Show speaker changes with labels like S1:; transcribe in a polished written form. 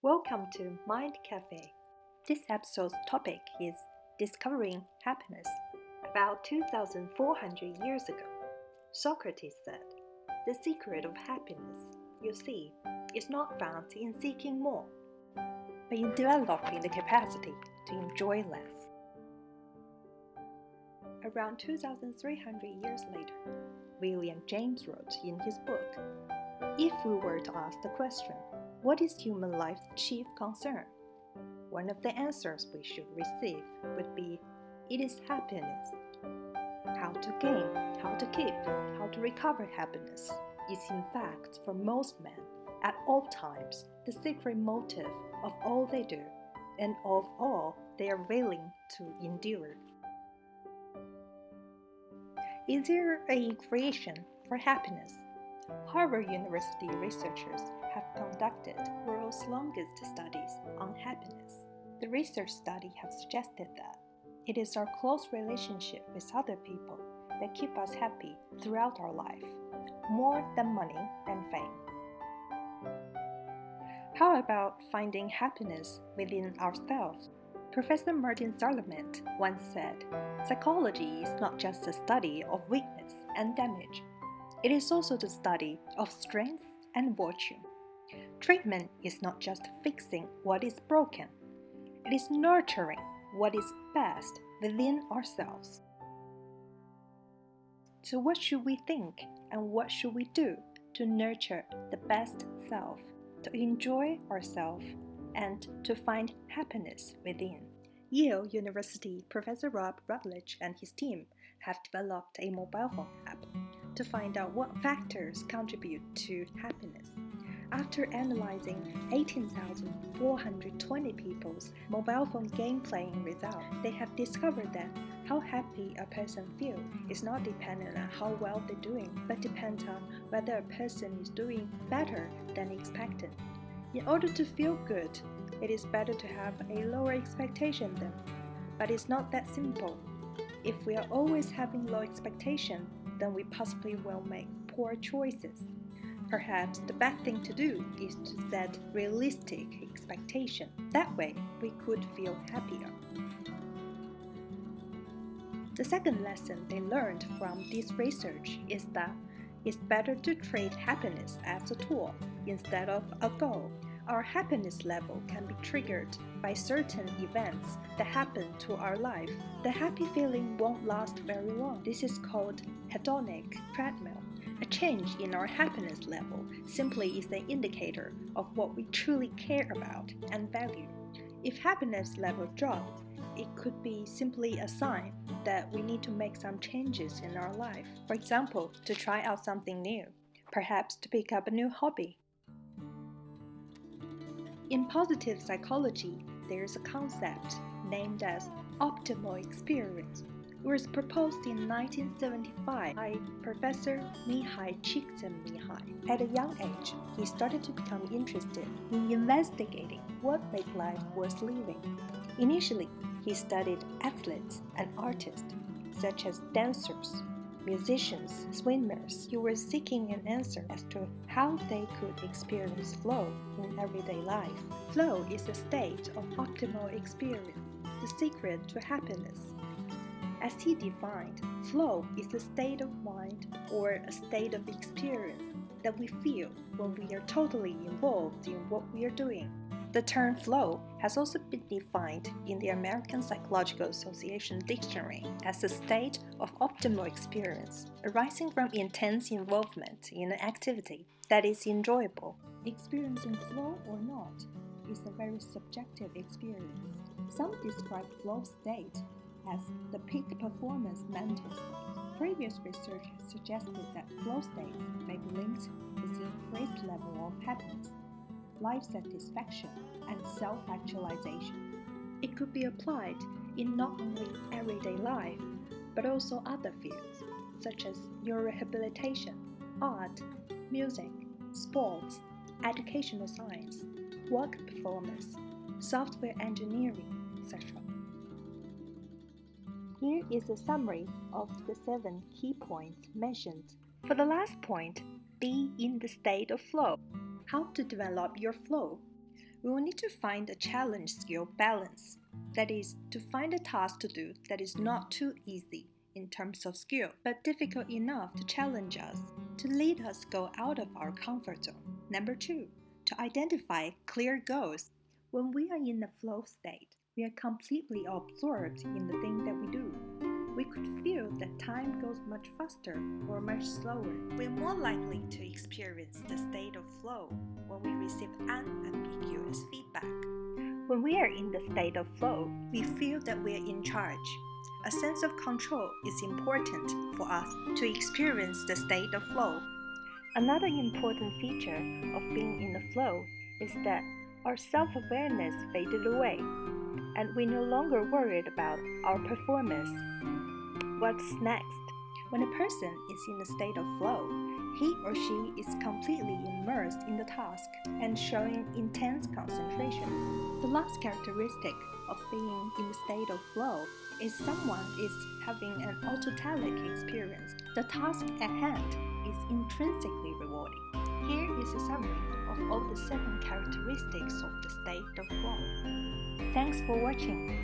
S1: Welcome to Mind Cafe. This episode's topic is Discovering Happiness. About 2,400 years ago, Socrates said, "The secret of happiness, you see, is not found in seeking more, but in developing the capacity to enjoy less." Around 2,300 years later, William James wrote in his book, "If we were to ask the question, what is human life's chief concern? One of the answers we should receive would be, it is happiness. How to gain, how to keep, how to recover happiness is in fact, for most men, at all times, the secret motive of all they do, and of all they are willing to endure." Is there a equation for happiness? Harvard University researchers have conducted the world's longest studies on happiness. The research study has suggested that it is our close relationship with other people that keep us happy throughout our life, more than money and fame. How about finding happiness within ourselves? Professor Martin Seligman once said, "Psychology is not just the study of weakness and damage. It is also the study of strength and virtue. Treatment is not just fixing what is broken. It is nurturing what is best within ourselves." So what should we think and what should we do to nurture the best self, to enjoy ourselves, and to find happiness within? Yale University Professor Rob Rutledge and his team have developed a mobile phone app to find out what factors contribute to happiness. After analyzing 18,420 people's mobile phone game playing results, they have discovered that how happy a person feels is not dependent on how well they're doing, but depends on whether a person is doing better than expected. In order to feel good, it is better to have a lower expectation then. But it's not that simple. If we are always having low expectation, then we possibly will make poor choices. Perhaps the best thing to do is to set realistic expectation. That way, we could feel happier. The second lesson they learned from this research is that it's better to treat happiness as a tool instead of a goal. Our happiness level can be triggered by certain events that happen to our life. The happy feeling won't last very long. This is called hedonic treadmill. A change in our happiness level simply is an indicator of what we truly care about and value. If happiness level drops, it could be simply a sign that we need to make some changes in our life. For example, to try out something new, perhaps to pick up a new hobby. In positive psychology, there is a concept named as optimal experience. It was proposed in 1975 by Professor Csikszentmihalyi. At a young age, he started to become interested in investigating what made life worth living. Initially, he studied athletes and artists, such as dancers, musicians, swimmers. He was seeking an answer as to how they could experience flow in everyday life. Flow is a state of optimal experience, the secret to happiness. As he defined, flow is a state of mind or a state of experience that we feel when we are totally involved in what we are doing. The term flow has also been defined in the American Psychological Association dictionary as a state of optimal experience arising from intense involvement in an activity that is enjoyable. Experiencing flow or not is a very subjective experience. Some describe flow state as the peak performance mental state. Previous research has suggested that flow states may be linked with the increased level of happiness, life satisfaction, and self-actualization. It could be applied in not only everyday life, but also other fields, such as neurorehabilitation, art, music, sports, educational science, work performance, software engineering, etc. Here is a summary of the 7 key points mentioned. For the last point, be in the state of flow. How to develop your flow? We will need to find a challenge-skill balance. That is, to find a task to do that is not too easy in terms of skill, but difficult enough to challenge us, to lead us go out of our comfort zone. Number 2, to identify clear goals. When we are in the flow state, we are completely absorbed in the thing that we do. We could feel that time goes much faster or much slower. We're more likely to experience the state of flow when we receive unambiguous feedback. When we are in the state of flow, we feel that we are in charge. A sense of control is important for us to experience the state of flow. Another important feature of being in the flow is that our self-awareness faded away, and we're no longer worried about our performance. What's next? When a person is in a state of flow, he or she is completely immersed in the task and showing intense concentration. The last characteristic of being in the state of flow is someone is having an autotelic experience. The task at hand is intrinsically rewarding. Here is a summary of all the 7 characteristics of the state of flow. Thanks for watching.